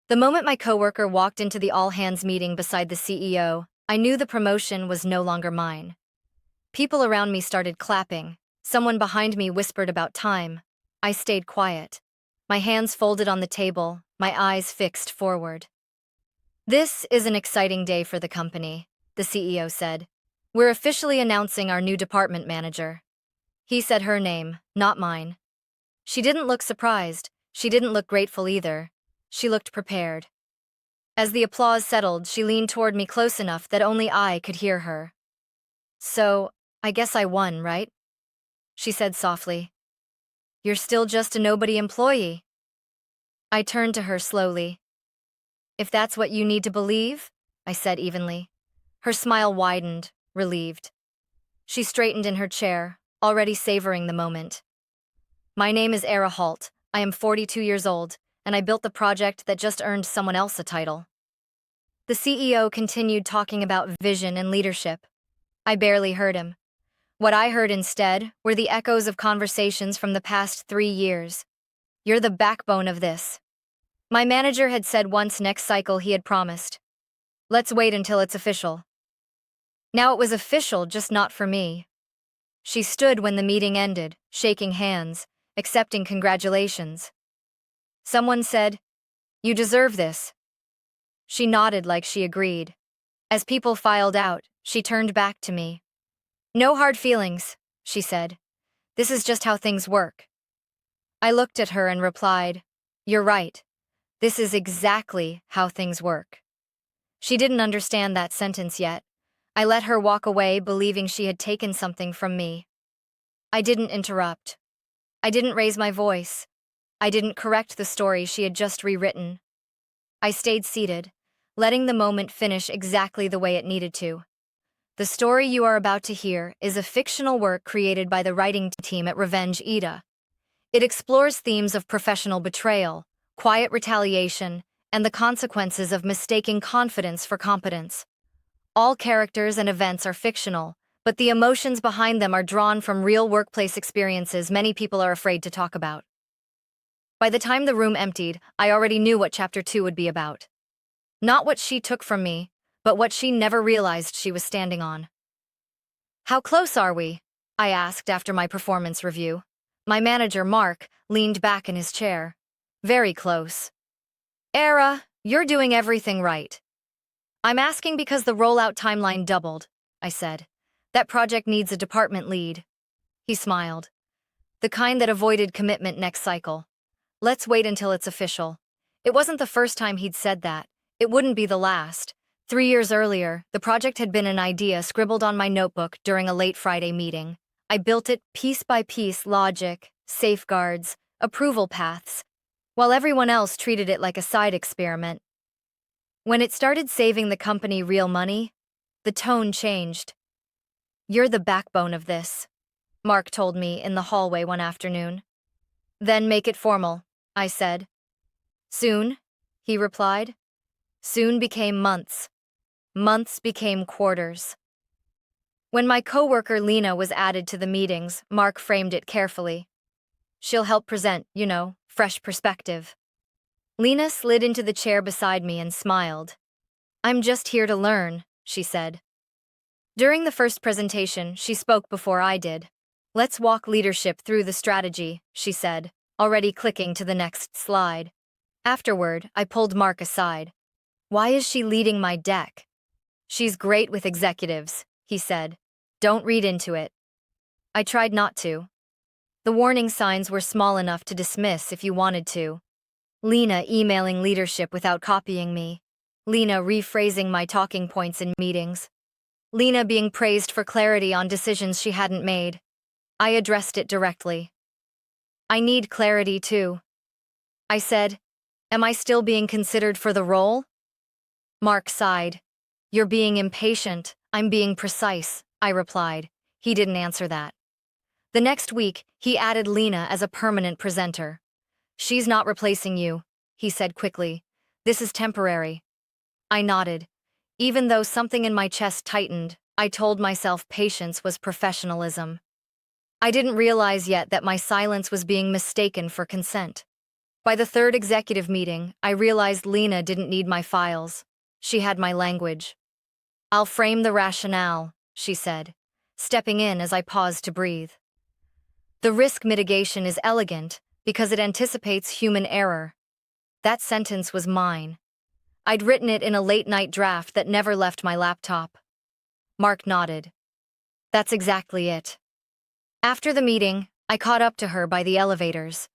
The moment my coworker walked into the all-hands meeting beside the CEO, I knew the promotion was no longer mine. People around me started clapping. Someone behind me whispered about time. I stayed quiet. My hands folded on the table, my eyes fixed forward. "This is an exciting day for the company," the CEO said. "We're officially announcing our new department manager." He said her name, not mine. She didn't look surprised. She didn't look grateful either. She looked prepared. As the applause settled, she leaned toward me close enough that only I could hear her. "So, I guess I won, right?" she said softly. "You're still just a nobody employee." I turned to her slowly. "If that's what you need to believe," I said evenly. Her smile widened, relieved. She straightened in her chair, already savoring the moment. "My name is Eira. I am 42 years old, and I built the project that just earned someone else a title." The CEO continued talking about vision and leadership. I barely heard him. What I heard instead were the echoes of conversations from the past 3 years. "You're the backbone of this." My manager had said once next cycle he had promised. "Let's wait until it's official." Now it was official, just not for me. She stood when the meeting ended, shaking hands, accepting congratulations. Someone said, "You deserve this." She nodded like she agreed. As people filed out, she turned back to me. "No hard feelings," she said. "This is just how things work." I looked at her and replied, "You're right. This is exactly how things work." She didn't understand that sentence yet. I let her walk away, believing she had taken something from me. I didn't interrupt. I didn't raise my voice. I didn't correct the story she had just rewritten. I stayed seated, letting the moment finish exactly the way it needed to. The story you are about to hear is a fictional work created by the writing team at RevengeAITA. It explores themes of professional betrayal, quiet retaliation, and the consequences of mistaking confidence for competence. All characters and events are fictional, but the emotions behind them are drawn from real workplace experiences many people are afraid to talk about. By the time the room emptied, I already knew what Chapter 2 would be about. Not what she took from me, but what she never realized she was standing on. "How close are we?" I asked after my performance review. My manager, Mark, leaned back in his chair. "Very close." "Eira, you're doing everything right." "I'm asking because the rollout timeline doubled," I said. "That project needs a department lead." He smiled. "The kind that avoided commitment next cycle. Let's wait until it's official." It wasn't the first time he'd said that. It wouldn't be the last. 3 years earlier, the project had been an idea scribbled on my notebook during a late Friday meeting. I built it piece by piece: logic, safeguards, approval paths, while everyone else treated it like a side experiment. When it started saving the company real money, the tone changed. "You're the backbone of this," Mark told me in the hallway one afternoon. "Then make it formal," I said. "Soon," he replied. Soon became months. Months became quarters. When my coworker Lena was added to the meetings, Mark framed it carefully. "She'll help present, fresh perspective." Lena slid into the chair beside me and smiled. "I'm just here to learn," she said. During the first presentation, she spoke before I did. "Let's walk leadership through the strategy," she said, already clicking to the next slide. Afterward, I pulled Mark aside. "Why is she leading my deck?" "She's great with executives," he said. "Don't read into it." I tried not to. The warning signs were small enough to dismiss if you wanted to. Lena emailing leadership without copying me. Lena rephrasing my talking points in meetings. Lena being praised for clarity on decisions she hadn't made. I addressed it directly. "I need clarity too." I said, "Am I still being considered for the role?" Mark sighed. "You're being impatient, I'm being precise," I replied. He didn't answer that. The next week, he added Lena as a permanent presenter. "She's not replacing you," he said quickly. "This is temporary." I nodded. Even though something in my chest tightened, I told myself patience was professionalism. I didn't realize yet that my silence was being mistaken for consent. By the third executive meeting, I realized Lena didn't need my files. She had my language. "I'll frame the rationale," she said, stepping in as I paused to breathe. "The risk mitigation is elegant because it anticipates human error." That sentence was mine. I'd written it in a late-night draft that never left my laptop. Mark nodded. "That's exactly it." After the meeting, I caught up to her by the elevators.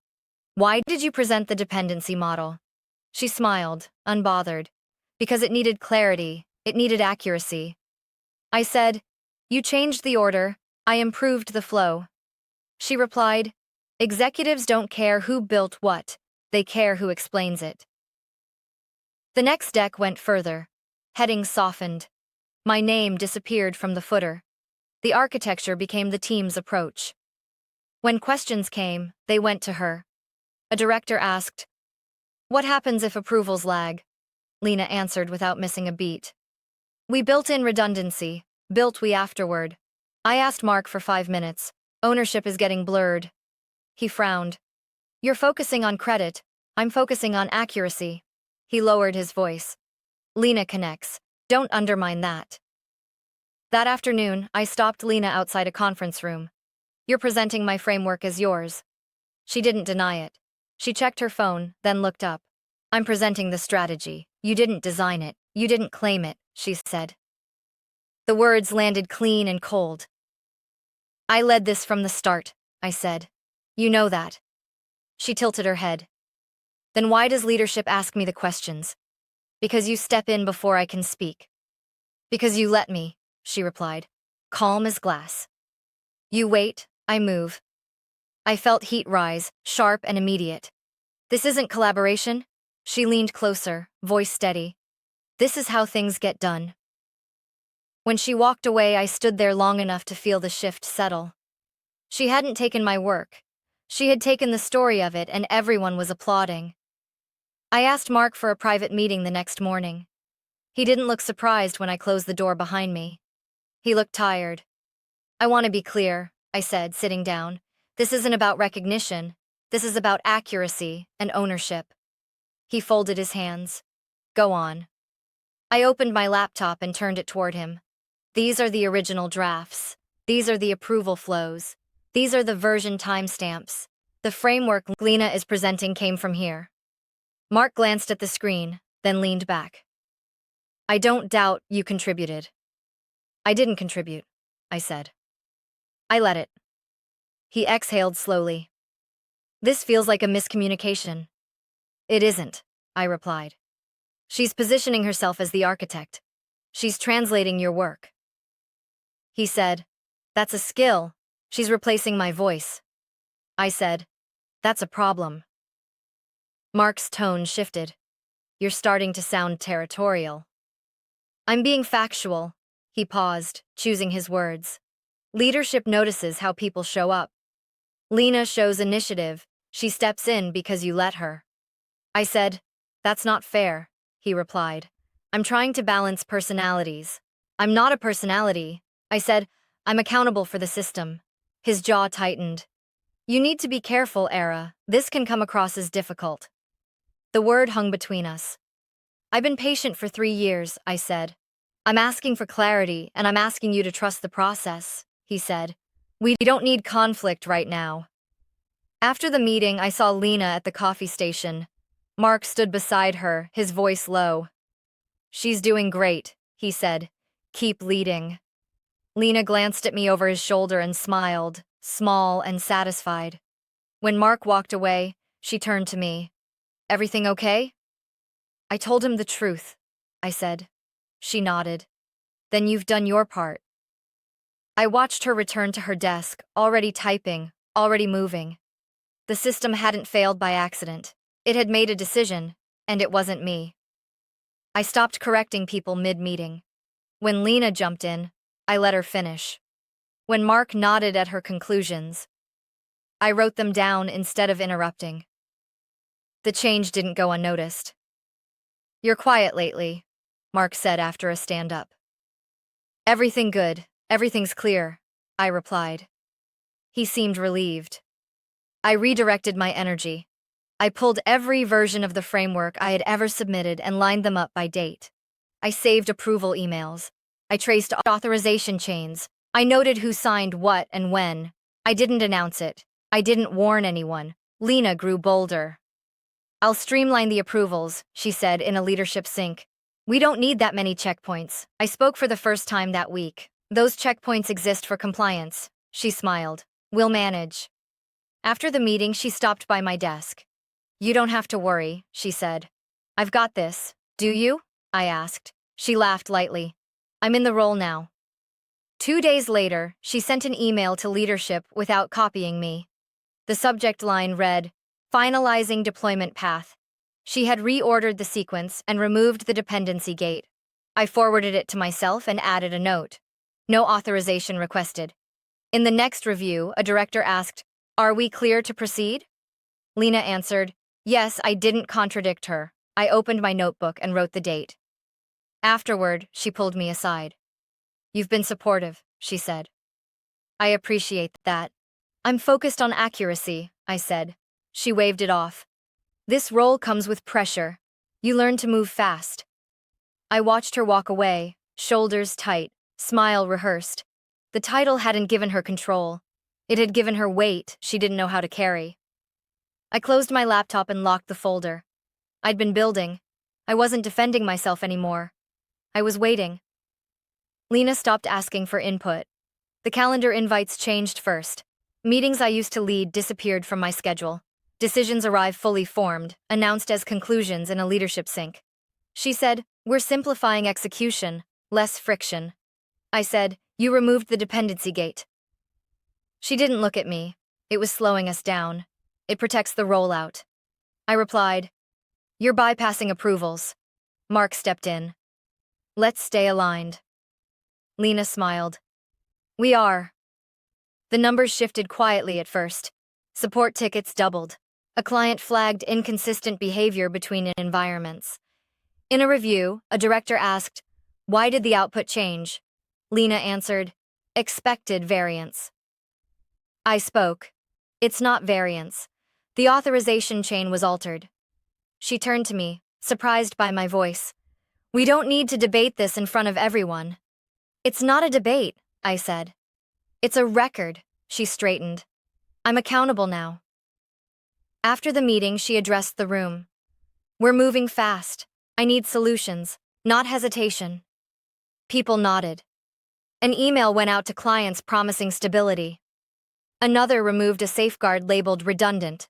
"Why did you present the dependency model?" She smiled, unbothered. "Because it needed clarity, it needed accuracy." I said, "You changed the order, I improved the flow." She replied, "Executives don't care who built what, they care who explains it." The next deck went further. Headings softened. My name disappeared from the footer. The architecture became the team's approach. When questions came, they went to her. A director asked, "What happens if approvals lag?" Lena answered without missing a beat. "We built in redundancy, built we afterward." I asked Mark for 5 minutes. "Ownership is getting blurred." He frowned. "You're focusing on credit, I'm focusing on accuracy." He lowered his voice. "Lena connects. Don't undermine that." That afternoon, I stopped Lena outside a conference room. "You're presenting my framework as yours." She didn't deny it. She checked her phone, then looked up. "I'm presenting the strategy. You didn't design it. You didn't claim it," she said. The words landed clean and cold. "I led this from the start," I said. "You know that." She tilted her head. "Then why does leadership ask me the questions?" "Because you step in before I can speak." "Because you let me," she replied, calm as glass. "You wait, I move." I felt heat rise, sharp and immediate. "This isn't collaboration." She leaned closer, voice steady. "This is how things get done." When she walked away, I stood there long enough to feel the shift settle. She hadn't taken my work. She had taken the story of it, and everyone was applauding. I asked Mark for a private meeting the next morning. He didn't look surprised when I closed the door behind me. He looked tired. "I want to be clear," I said, sitting down. "This isn't about recognition. This is about accuracy and ownership." He folded his hands. "Go on." I opened my laptop and turned it toward him. "These are the original drafts. These are the approval flows. These are the version timestamps. The framework Lena is presenting came from here." Mark glanced at the screen, then leaned back. "I don't doubt you contributed." "I didn't contribute," I said. "I let it." He exhaled slowly. "This feels like a miscommunication." "It isn't," I replied. "She's positioning herself as the architect. She's translating your work." He said, "That's a skill. She's replacing my voice." I said, "That's a problem." Mark's tone shifted. "You're starting to sound territorial." "I'm being factual." He paused, choosing his words. "Leadership notices how people show up. Lena shows initiative. She steps in because you let her." I said, "That's not fair," he replied. "I'm trying to balance personalities." "I'm not a personality." I said, "I'm accountable for the system." His jaw tightened. "You need to be careful, Eira. This can come across as difficult." The word hung between us. "I've been patient for 3 years," I said. "I'm asking for clarity, and I'm asking you to trust the process," he said. "We don't need conflict right now." After the meeting, I saw Lena at the coffee station. Mark stood beside her, his voice low. "She's doing great," he said. "Keep leading." Lena glanced at me over his shoulder and smiled, small and satisfied. When Mark walked away, she turned to me. "Everything okay?" "I told him the truth," I said. She nodded. "Then you've done your part." I watched her return to her desk, already typing, already moving. The system hadn't failed by accident. It had made a decision, and it wasn't me. I stopped correcting people mid-meeting. When Lena jumped in, I let her finish. When Mark nodded at her conclusions, I wrote them down instead of interrupting. The change didn't go unnoticed. "You're quiet lately," Mark said after a stand-up. "Everything good, everything's clear," I replied. He seemed relieved. I redirected my energy. I pulled every version of the framework I had ever submitted and lined them up by date. I saved approval emails. I traced authorization chains. I noted who signed what and when. I didn't announce it. I didn't warn anyone. Lena grew bolder. "I'll streamline the approvals," she said in a leadership sync. "We don't need that many checkpoints." I spoke for the first time that week. "Those checkpoints exist for compliance." She smiled. "We'll manage." After the meeting, she stopped by my desk. "You don't have to worry," she said. "I've got this." "Do you?" I asked. She laughed lightly. "I'm in the role now." 2 days later, she sent an email to leadership without copying me. The subject line read, "Finalizing deployment path." She had reordered the sequence and removed the dependency gate. I forwarded it to myself and added a note. "No authorization requested." In the next review, a director asked, "Are we clear to proceed?" Lena answered, "Yes." I didn't contradict her. I opened my notebook and wrote the date. Afterward, she pulled me aside. "You've been supportive," she said. "I appreciate that." "I'm focused on accuracy," I said. She waved it off. "This role comes with pressure. You learn to move fast." I watched her walk away, shoulders tight, smile rehearsed. The title hadn't given her control. It had given her weight she didn't know how to carry. I closed my laptop and locked the folder. I'd been building. I wasn't defending myself anymore. I was waiting. Lena stopped asking for input. The calendar invites changed first. Meetings I used to lead disappeared from my schedule. Decisions arrived fully formed, announced as conclusions in a leadership sync. She said, "We're simplifying execution, less friction." I said, "You removed the dependency gate." She didn't look at me. It was slowing us down. It protects the rollout. I replied, "You're bypassing approvals." Mark stepped in. "Let's stay aligned." Lena smiled. "We are." The numbers shifted quietly at first. Support tickets doubled. A client flagged inconsistent behavior between environments. In a review, a director asked, "Why did the output change?" Lena answered, "Expected variance." I spoke. "It's not variance. The authorization chain was altered." She turned to me, surprised by my voice. "We don't need to debate this in front of everyone." "It's not a debate," I said. "It's a record." She straightened. "I'm accountable now." After the meeting, she addressed the room. "We're moving fast. I need solutions, not hesitation." People nodded. An email went out to clients promising stability. Another removed a safeguard labeled redundant.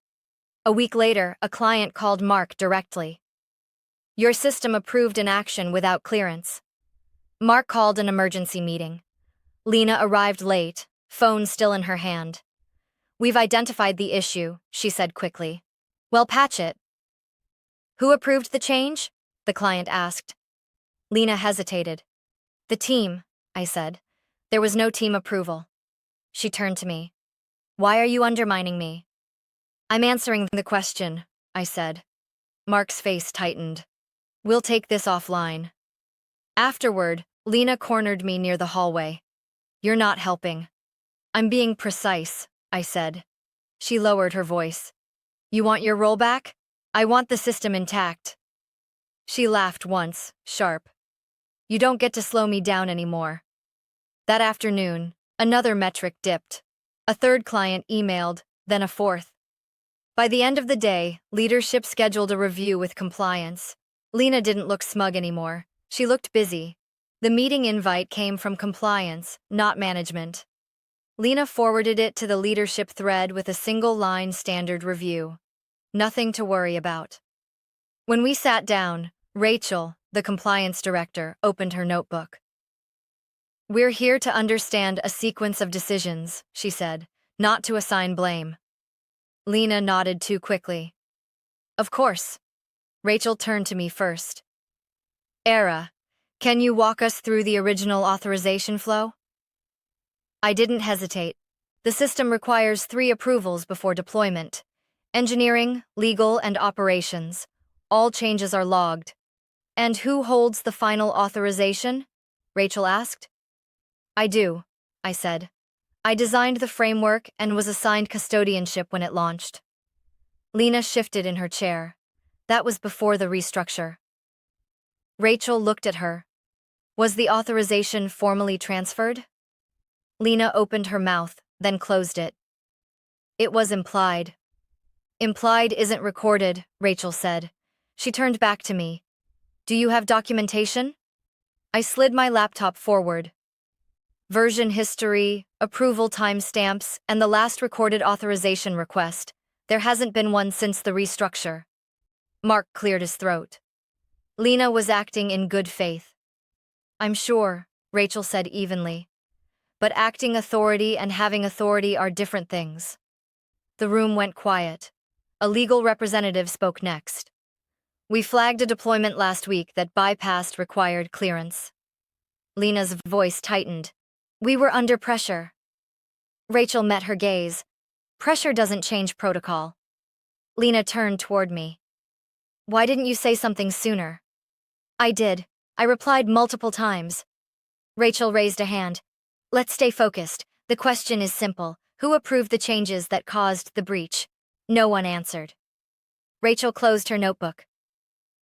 A week later, a client called Mark directly. "Your system approved an action without clearance." Mark called an emergency meeting. Lena arrived late, phone still in her hand. "We've identified the issue," she said quickly. "Well, patch it." "Who approved the change?" the client asked. Lena hesitated. "The team," I said. "There was no team approval." She turned to me. "Why are you undermining me?" "I'm answering the question," I said. Mark's face tightened. "We'll take this offline." Afterward, Lena cornered me near the hallway. "You're not helping." "I'm being precise," I said. She lowered her voice. "You want your role back? I want the system intact." She laughed once, sharp. "You don't get to slow me down anymore." That afternoon, another metric dipped. A third client emailed, then a fourth. By the end of the day, leadership scheduled a review with compliance. Lena didn't look smug anymore. She looked busy. The meeting invite came from compliance, not management. Lena forwarded it to the leadership thread with a single-line standard review. Nothing to worry about. When we sat down, Rachel, the compliance director, opened her notebook. "We're here to understand a sequence of decisions," she said, "not to assign blame." Lena nodded too quickly. "Of course." Rachel turned to me first. "Eira, can you walk us through the original authorization flow?" I didn't hesitate. The system requires 3 approvals before deployment: engineering, legal, and operations. All changes are logged. "And who holds the final authorization?" Rachel asked. "I do," I said. "I designed the framework and was assigned custodianship when it launched." Lena shifted in her chair. That was before the restructure. Rachel looked at her. Was the authorization formally transferred? Lena opened her mouth, then closed it. It was implied. Implied isn't recorded, Rachel said. She turned back to me. Do you have documentation? I slid my laptop forward. Version history, approval timestamps, and the last recorded authorization request. There hasn't been one since the restructure. Mark cleared his throat. Lena was acting in good faith. I'm sure, Rachel said evenly. But acting authority and having authority are different things. The room went quiet. A legal representative spoke next. We flagged a deployment last week that bypassed required clearance. Lena's voice tightened. We were under pressure. Rachel met her gaze. Pressure doesn't change protocol. Lena turned toward me. Why didn't you say something sooner? I did. I replied multiple times. Rachel raised a hand. Let's stay focused. The question is simple. Who approved the changes that caused the breach? No one answered. Rachel closed her notebook.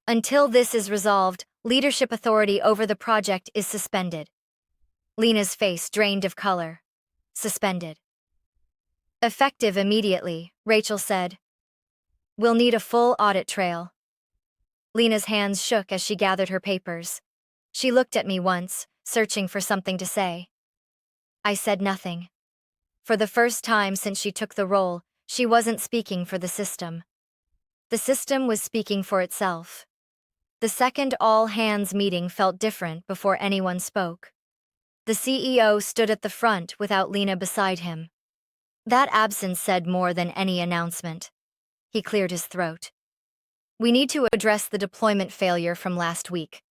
Until this is resolved, leadership authority over the project is suspended. Lena's face drained of color. Suspended. Effective immediately, Rachel said. We'll need a full audit trail. Lena's hands shook as she gathered her papers. She looked at me once, searching for something to say. I said nothing. For the first time since she took the role, she wasn't speaking for the system. The system was speaking for itself. The second all-hands meeting felt different before anyone spoke. The CEO stood at the front without Lena beside him. That absence said more than any announcement. He cleared his throat. We need to address the deployment failure from last week.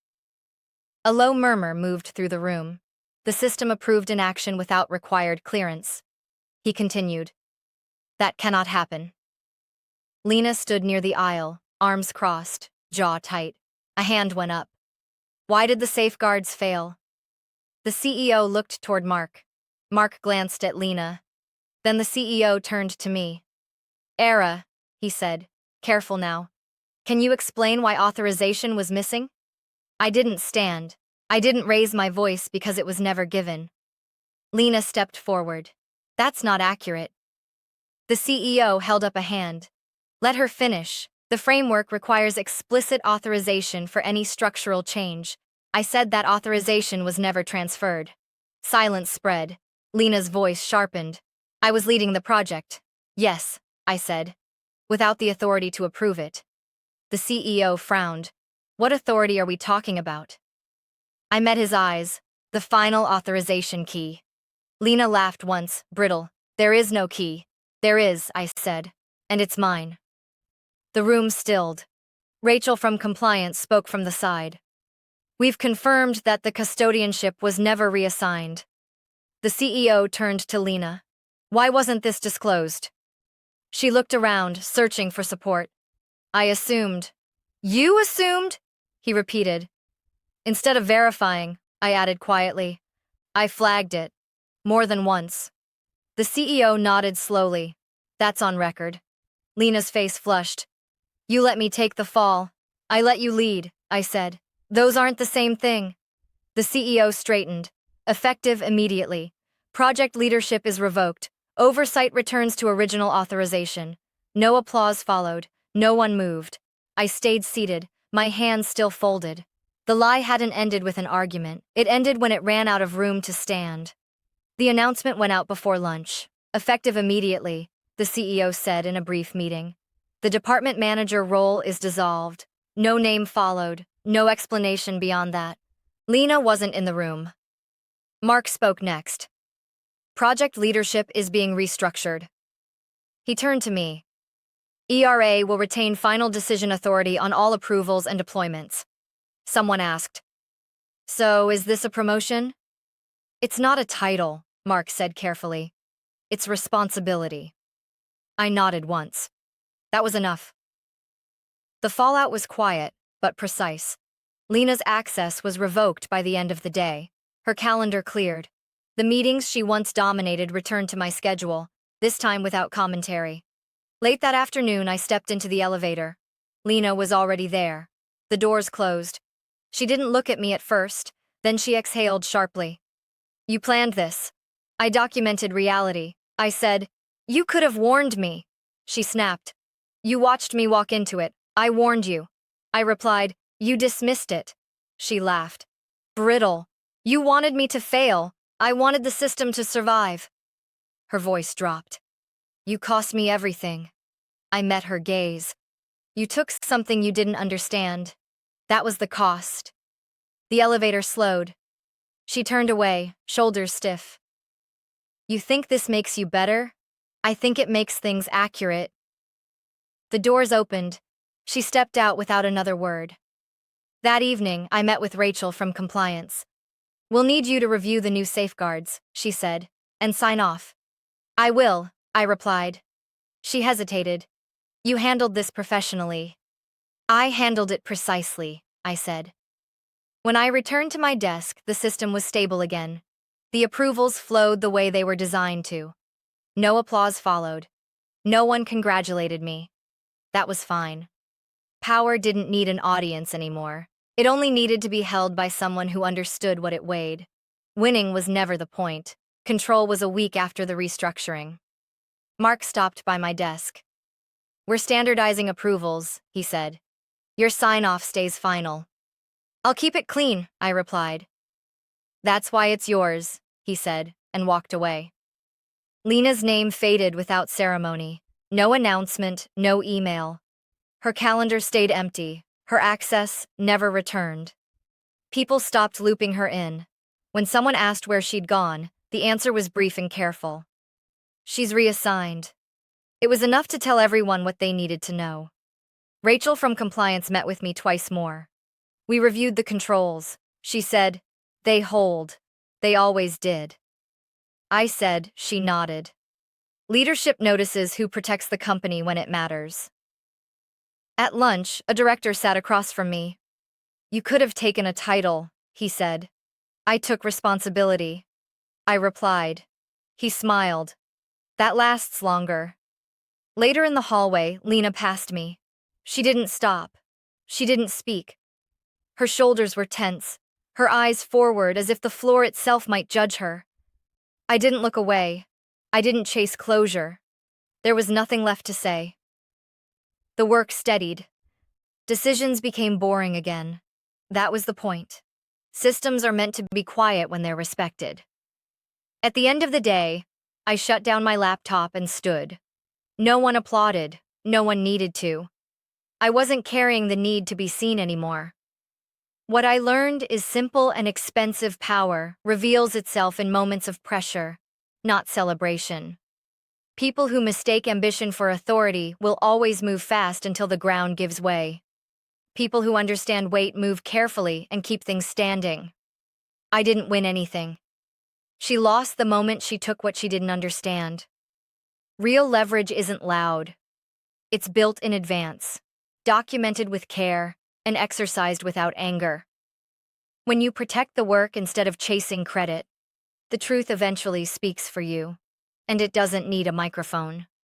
A low murmur moved through the room. The system approved an action without required clearance. He continued. That cannot happen. Lena stood near the aisle, arms crossed, jaw tight. A hand went up. Why did the safeguards fail? The CEO looked toward Mark. Mark glanced at Lena. Then the CEO turned to me. Eira, he said, careful now. Can you explain why authorization was missing? I didn't stand. I didn't raise my voice because it was never given. Lena stepped forward. That's not accurate. The CEO held up a hand. Let her finish. The framework requires explicit authorization for any structural change. I said that authorization was never transferred. Silence spread. Lena's voice sharpened. I was leading the project. Yes, I said. Without the authority to approve it. The CEO frowned. What authority are we talking about? I met his eyes. The final authorization key. Lena laughed once, brittle. There is no key. There is, I said. And it's mine. The room stilled. Rachel from compliance spoke from the side. We've confirmed that the custodianship was never reassigned. The CEO turned to Lena. Why wasn't this disclosed? She looked around, searching for support. I assumed. You assumed? He repeated. Instead of verifying, I added quietly. I flagged it. More than once. The CEO nodded slowly. That's on record. Lena's face flushed. You let me take the fall. I let you lead, I said. Those aren't the same thing. The CEO straightened. Effective immediately. Project leadership is revoked. Oversight returns to original authorization. No applause followed. No one moved. I stayed seated, my hands still folded. The lie hadn't ended with an argument. It ended when it ran out of room to stand. The announcement went out before lunch. Effective immediately, the CEO said in a brief meeting. The department manager role is dissolved. No name followed, no explanation beyond that. Lena wasn't in the room. Mark spoke next. Project leadership is being restructured. He turned to me. ERA will retain final decision authority on all approvals and deployments. Someone asked. So, is this a promotion? It's not a title, Mark said carefully. It's responsibility. I nodded once. That was enough. The fallout was quiet, but precise. Lena's access was revoked by the end of the day. Her calendar cleared. The meetings she once dominated returned to my schedule, this time without commentary. Late that afternoon, I stepped into the elevator. Lena was already there. The doors closed. She didn't look at me at first, then she exhaled sharply. You planned this. I documented reality. I said, you could have warned me. She snapped. You watched me walk into it. I warned you. I replied, you dismissed it. She laughed. Brittle. You wanted me to fail. I wanted the system to survive. Her voice dropped. You cost me everything. I met her gaze. You took something you didn't understand. That was the cost. The elevator slowed. She turned away, shoulders stiff. You think this makes you better? I think it makes things accurate. The doors opened. She stepped out without another word. That evening, I met with Rachel from compliance. We'll need you to review the new safeguards, she said, and sign off. I will, I replied. She hesitated. You handled this professionally. I handled it precisely, I said. When I returned to my desk, the system was stable again. The approvals flowed the way they were designed to. No applause followed. No one congratulated me. That was fine. Power didn't need an audience anymore. It only needed to be held by someone who understood what it weighed. Winning was never the point. Control was a week after the restructuring. Mark stopped by my desk. We're standardizing approvals, he said. Your sign-off stays final. I'll keep it clean, I replied. That's why it's yours, he said, and walked away. Lena's name faded without ceremony. No announcement, no email. Her calendar stayed empty. Her access never returned. People stopped looping her in. When someone asked where she'd gone, the answer was brief and careful. She's reassigned. It was enough to tell everyone what they needed to know. Rachel from compliance met with me twice more. We reviewed the controls. She said, they hold. They always did. I said, she nodded. Leadership notices who protects the company when it matters. At lunch, a director sat across from me. You could have taken a title, he said. I took responsibility. I replied. He smiled. That lasts longer. Later in the hallway, Lena passed me. She didn't stop. She didn't speak. Her shoulders were tense, her eyes forward as if the floor itself might judge her. I didn't look away. I didn't chase closure. There was nothing left to say. The work steadied. Decisions became boring again. That was the point. Systems are meant to be quiet when they're respected. At the end of the day, I shut down my laptop and stood. No one applauded. No one needed to. I wasn't carrying the need to be seen anymore. What I learned is simple and expensive power reveals itself in moments of pressure, not celebration. People who mistake ambition for authority will always move fast until the ground gives way. People who understand weight move carefully and keep things standing. I didn't win anything. She lost the moment she took what she didn't understand. Real leverage isn't loud. It's built in advance, documented with care, and exercised without anger. When you protect the work instead of chasing credit, the truth eventually speaks for you, and it doesn't need a microphone.